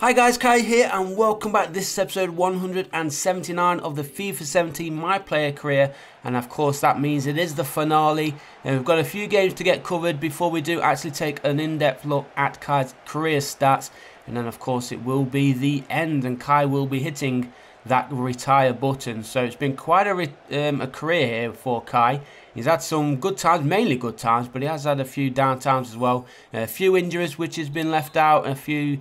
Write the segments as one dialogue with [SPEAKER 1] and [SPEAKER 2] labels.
[SPEAKER 1] Hi guys, Kai here and welcome back. This is episode 179 of the FIFA 17 My Player Career, and of course that means it is the finale and we've got a few games to get covered before we do actually take an in-depth look at Kai's career stats, and then of course it will be the end and Kai will be hitting that retire button. So it's been quite a career here for Kai. He's had some good times, mainly good times, but he has had a few down times as well. A few injuries which has been left out, a few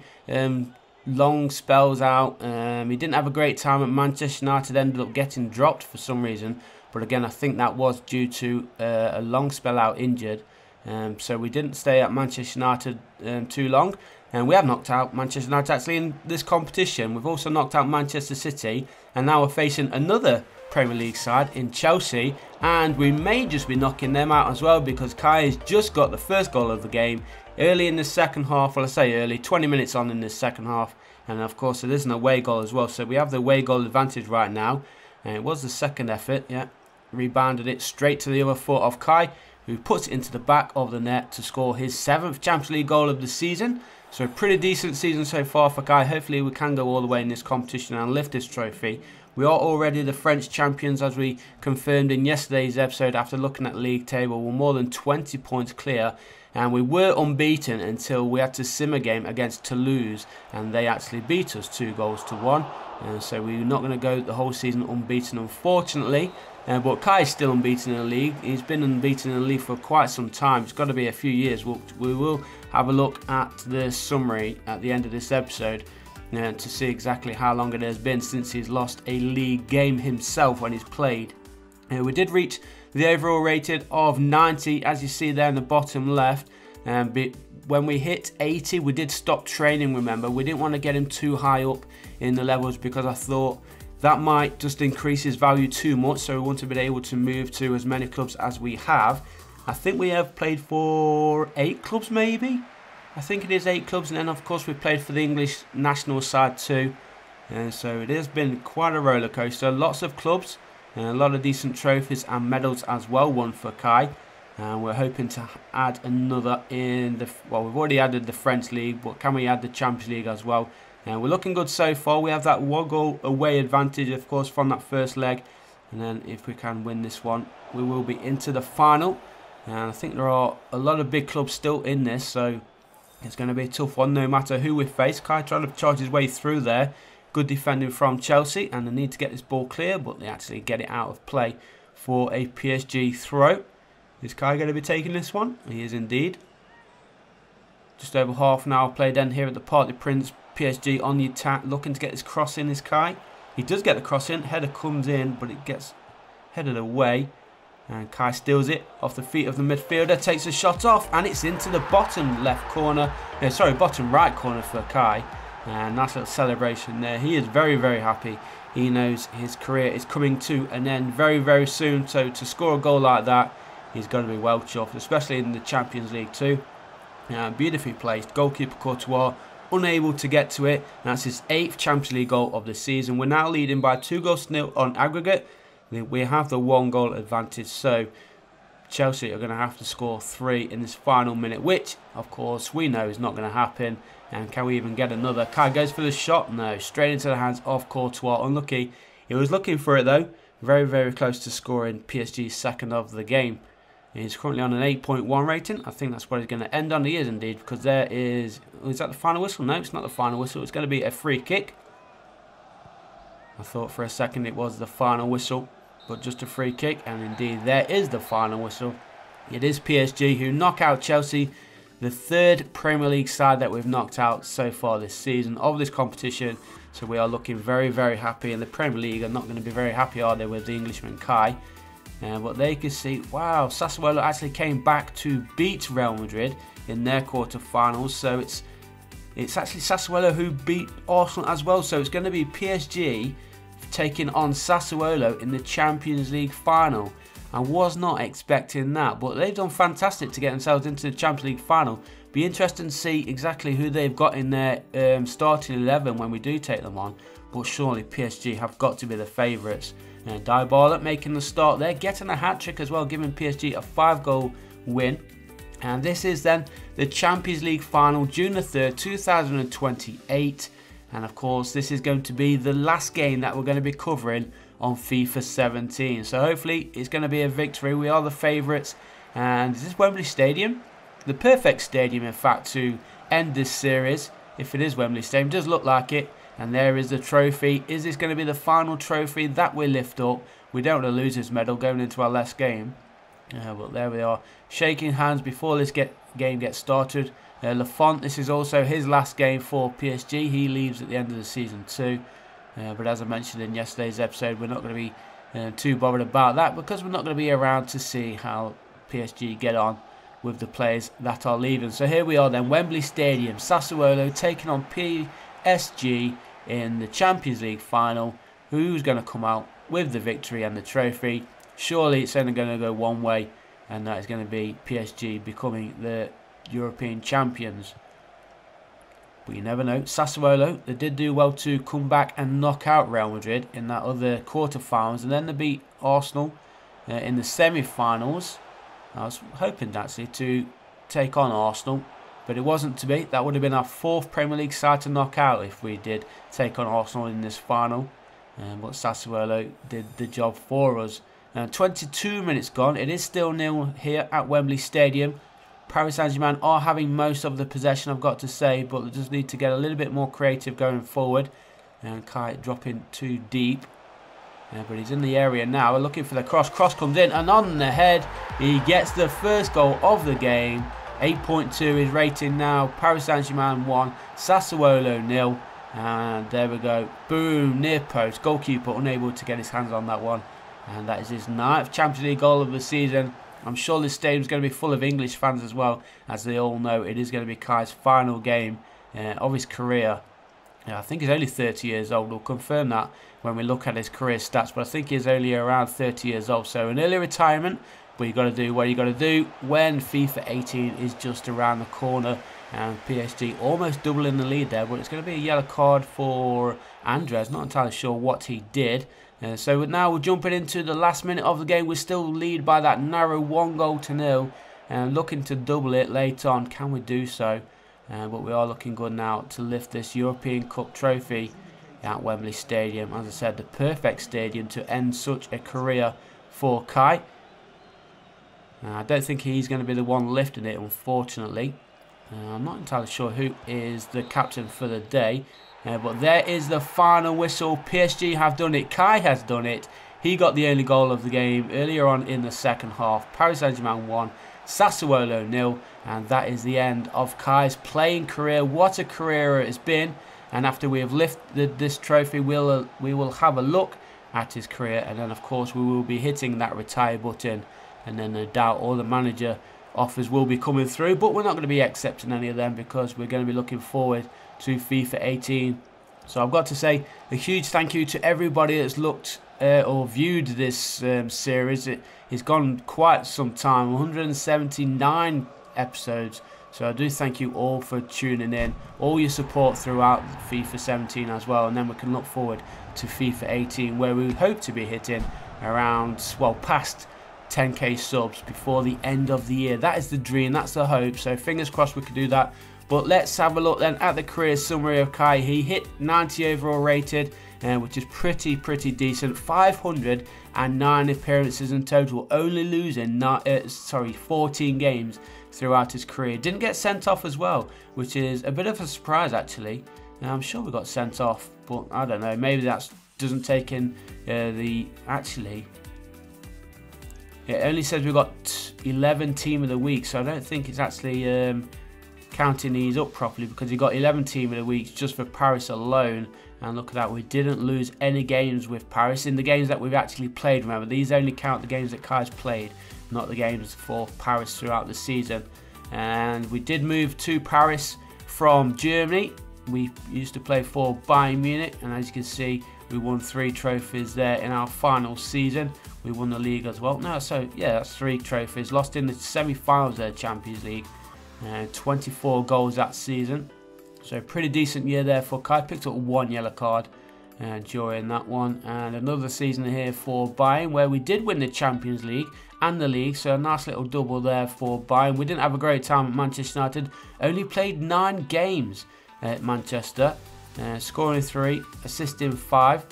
[SPEAKER 1] long spells out. He didn't have a great time at Manchester United, ended up getting dropped for some reason, but again I think that was due to a long spell out injured. So we didn't stay at Manchester United too long, and we have knocked out Manchester United actually in this competition. We've also knocked out Manchester City, and now we're facing another Premier League side in Chelsea, and we may just be knocking them out as well because Kai has just got the first goal of the game early in the second half. Well, I say early, 20 minutes on in the second half, and of course it is an away goal as well, so we have the away goal advantage right now, and it was the second effort. Yeah, rebounded it straight to the other foot of Kai, who puts it into the back of the net to score his 7th Champions League goal of the season. So a pretty decent season so far for Kai. Hopefully we can go all the way in this competition and lift this trophy. We are already the French champions, as we confirmed in yesterday's episode after looking at the league table. We're more than 20 points clear, and we were unbeaten until we had to sim a game against Toulouse, and they actually beat us 2-1. So we're not going to go the whole season unbeaten, unfortunately. But Kai is still unbeaten in the league. He's been unbeaten in the league for quite some time. It's got to be a few years. We will have a look at the summary at the end of this episode to see exactly how long it has been since he's lost a league game himself when he's played. We did reach the overall rating of 90, as you see there in the bottom left. When we hit 80, we did stop training, remember. We didn't want to get him too high up in the levels because I thought that might just increase his value too much, so we want to be able to move to as many clubs as we have. I think we have played for 8 clubs maybe. I think it is 8 clubs, and then of course we played for the English national side too. So it has been quite a roller coaster. Lots of clubs, and a lot of decent trophies and medals as well won for Kai. And we're hoping to add another in the, well, we've already added the French League, but can we add the Champions League as well? And we're looking good so far. We have that 1-goal away advantage, of course, from that first leg. And then if we can win this one, we will be into the final. And I think there are a lot of big clubs still in this, so it's going to be a tough one no matter who we face. Kai trying to charge his way through there. Good defending from Chelsea, and they need to get this ball clear, but they actually get it out of play for a PSG throw. Is Kai going to be taking this one? He is indeed. Just over half an hour played then here at the Parc des Princes. PSG on the attack, looking to get his cross in, is Kai. He does get the cross in, header comes in, but it gets headed away. And Kai steals it off the feet of the midfielder, takes a shot off, and it's into the bottom left corner. Bottom right corner for Kai. And nice little celebration there. He is very, very happy. He knows his career is coming to an end very, very soon. So to score a goal like that, he's got to be well chuffed, especially in the Champions League too. Beautifully placed. Goalkeeper Courtois unable to get to it. That's his 8th Champions League goal of the season. We're now leading by 2-0 on aggregate. We have the 1-goal advantage, so Chelsea are going to have to score 3 in this final minute, which of course we know is not going to happen. And can we even get another? Kai goes for the shot. No, straight into the hands of Courtois. Unlucky. He was looking for it though. Very, very close to scoring PSG's 2nd of the game. He's currently on an 8.1 rating. I think that's what he's going to end on. He is indeed, because there is that the final whistle? No, it's not the final whistle. It's going to be a free kick. I thought for a second it was the final whistle, but just a free kick, and indeed there is the final whistle. It is PSG who knock out Chelsea, the 3rd Premier League side that we've knocked out so far this season of this competition. So we are looking very, very happy, and the Premier League are not going to be very happy, are they, with the Englishman Kai? But they could see, wow, Sassuolo actually came back to beat Real Madrid in their quarter-finals. So it's actually Sassuolo who beat Arsenal as well. So it's going to be PSG taking on Sassuolo in the Champions League final. I was not expecting that, but they've done fantastic to get themselves into the Champions League final. Be interesting to see exactly who they've got in their starting 11 when we do take them on. But surely PSG have got to be the favourites. Dybala making the start there, getting a hat-trick as well, giving PSG a 5-goal win. And this is then the Champions League final, June the 3rd, 2028. And of course, this is going to be the last game that we're going to be covering on FIFA 17. So hopefully it's going to be a victory. We are the favourites. And is this Wembley Stadium? The perfect stadium, in fact, to end this series. If it is Wembley Stadium, it does look like it. And there is the trophy. Is this going to be the final trophy that we lift up? We don't want to lose this medal going into our last game. But there we are, shaking hands before this game gets started. Lafont, this is also his last game for PSG. He leaves at the end of the season too. But as I mentioned in yesterday's episode, we're not going to be too bothered about that because we're not going to be around to see how PSG get on with the players that are leaving. So here we are then, Wembley Stadium, Sassuolo taking on PSG in the Champions League final. Who's going to come out with the victory and the trophy? Surely it's only going to go one way, and that is going to be PSG becoming the European champions. But you never know. Sassuolo, they did do well to come back and knock out Real Madrid in that other quarterfinals, and then they beat Arsenal in the semi-finals. I was hoping actually to take on Arsenal, but it wasn't to be. That would have been our 4th Premier League side to knock out if we did take on Arsenal in this final. But Sassuolo did the job for us. 22 minutes gone. It is still 0 here at Wembley Stadium. Paris Saint-Germain are having most of the possession, I've got to say, but they just need to get a little bit more creative going forward. And Kai dropping too deep. But he's in the area now. We're looking for the cross. Cross comes in, and on the head, he gets the first goal of the game. 8.2 is rating now. Paris Saint-Germain 1, Sassuolo 0. And there we go. Boom, near post. Goalkeeper unable to get his hands on that one. And that is his 9th Champions League goal of the season. I'm sure this stadium is going to be full of English fans as well. As they all know, it is going to be Kai's final game of his career. I think he's only 30 years old. We'll confirm that when we look at his career stats. But I think he's only around 30 years old. So an early retirement. But you've got to do what you got to do when FIFA 18 is just around the corner. And PSG almost doubling the lead there. But it's going to be a yellow card for Andres. Not entirely sure what he did. So now we're jumping into the last minute of the game. We still lead by that narrow 1-0 and looking to double it later on. Can we do so? But we are looking good now to lift this European Cup trophy at Wembley Stadium. As I said, the perfect stadium to end such a career for Kai. I don't think he's going to be the one lifting it, unfortunately. I'm not entirely sure who is the captain for the day. But there is the final whistle. PSG have done it. Kai has done it. He got the only goal of the game earlier on in the second half. Paris Saint-Germain 1, Sassuolo 0. And that is the end of Kai's playing career. What a career it has been. And after we have lifted this trophy, we will have a look at his career. And then, of course, we will be hitting that retire button. And then no doubt all the manager offers will be coming through. But we're not going to be accepting any of them because we're going to be looking forward to FIFA 18. So I've got to say a huge thank you to everybody that's looked or viewed this series. It's gone quite some time, 179 episodes. So I do thank you all for tuning in, all your support throughout FIFA 17 as well. And then we can look forward to FIFA 18 where we hope to be hitting around, well, past 10k subs before the end of the year. That is the dream, that's the hope. So fingers crossed we can do that. But let's have a look then at the career summary of Kai. He hit 90 overall rated, which is pretty decent. 509 appearances in total, only losing 14 games throughout his career. Didn't get sent off as well, which is a bit of a surprise actually. Now, I'm sure we got sent off, but I don't know. Maybe that doesn't take in actually. It only says we got 11 team of the week, so I don't think it's actually counting these up properly because he got 11 team of the week just for Paris alone. And look at that, we didn't lose any games with Paris in the games that we've actually played. Remember, these only count the games that Kai's played, not the games for Paris throughout the season. And we did move to Paris from Germany. We used to play for Bayern Munich, and as you can see, we won 3 trophies there in our final season. We won the league as well. No, so yeah, that's 3 trophies. Lost in the semi-finals of the Champions League. 24 goals that season. So pretty decent year there for Kai. Picked up 1 yellow card during that one. And another season here for Bayern where we did win the Champions League and the league. So a nice little double there for Bayern. We didn't have a great time at Manchester United. Only played 9 games at Manchester. scoring 3, assisting 5.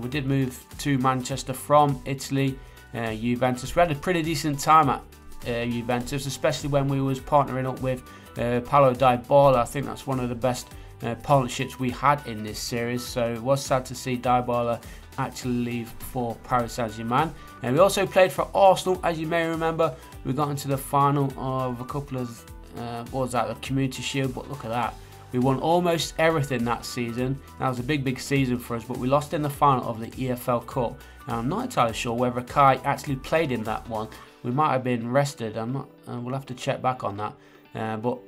[SPEAKER 1] We did move to Manchester from Italy, Juventus. We had a pretty decent time at Juventus, especially when we was partnering up with Paulo Dybala. I think that's one of the best partnerships we had in this series, so it was sad to see Dybala actually leave for Paris Saint-Germain. And we also played for Arsenal, as you may remember. We got into the final of a couple of what was that, the Community Shield, but look at that, we won almost everything that season. That was a big season for us, but we lost in the final of the EFL Cup. Now, I'm not entirely sure whether Kai actually played in that one. We might have been rested. We'll have to check back on that. But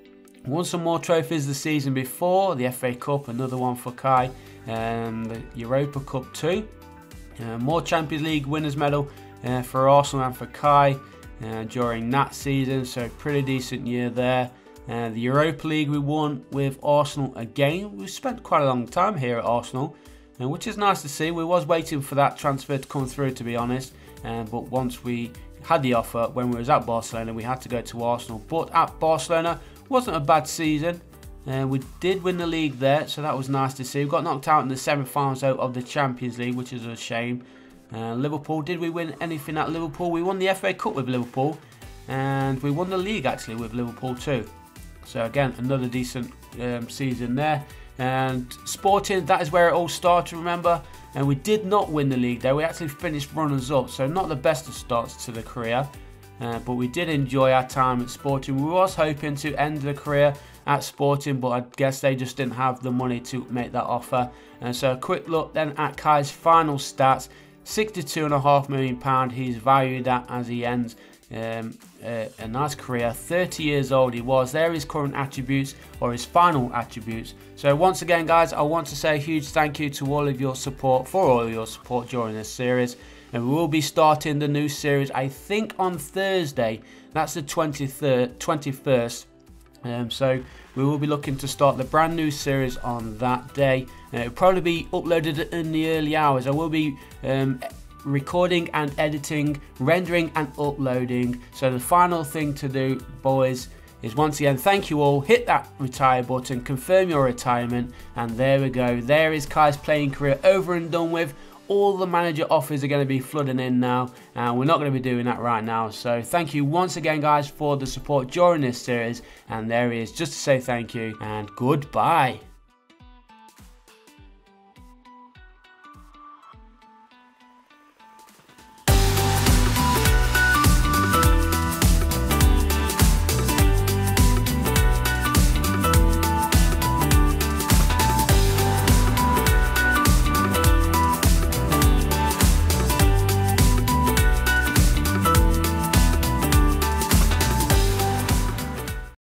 [SPEAKER 1] won some more trophies the season before. The FA Cup, another one for Kai. The Europa Cup too. More Champions League winners medal for Arsenal and for Kai during that season. So pretty decent year there. The Europa League we won with Arsenal again. We spent quite a long time here at Arsenal, which is nice to see. We was waiting for that transfer to come through, to be honest. But once we had the offer, when we was at Barcelona, we had to go to Arsenal. But at Barcelona, wasn't a bad season. We did win the league there, so that was nice to see. We got knocked out in the semi-finals out of the Champions League, which is a shame. Liverpool, did we win anything at Liverpool? We won the FA Cup with Liverpool, and we won the league actually with Liverpool too. So again, another decent season there. And Sporting, that is where it all started, remember? And we did not win the league there. We actually finished runners-up, so not the best of starts to the career. But we did enjoy our time at Sporting. We was hoping to end the career at Sporting, but I guess they just didn't have the money to make that offer. And so a quick look then at Kai's final stats. £62.5 million he's valued at as he ends a nice career. 30 years old he was. There are his current attributes, or his final attributes. So once again, guys, I want to say a huge thank you to all of your support, during this series. And we will be starting the new series, I think, on Thursday. That's the 21st. So we will be looking to start the brand new series on that day. It will probably be uploaded in the early hours. I will be recording and editing, rendering and uploading. So the final thing to do, boys, is once again, thank you all. Hit that retire button, confirm your retirement, and there we go. There is Kai's playing career over and done with. All the manager offers are going to be flooding in now, and we're not going to be doing that right now. So thank you once again, guys, for the support during this series. And there he is, just to say thank you and goodbye.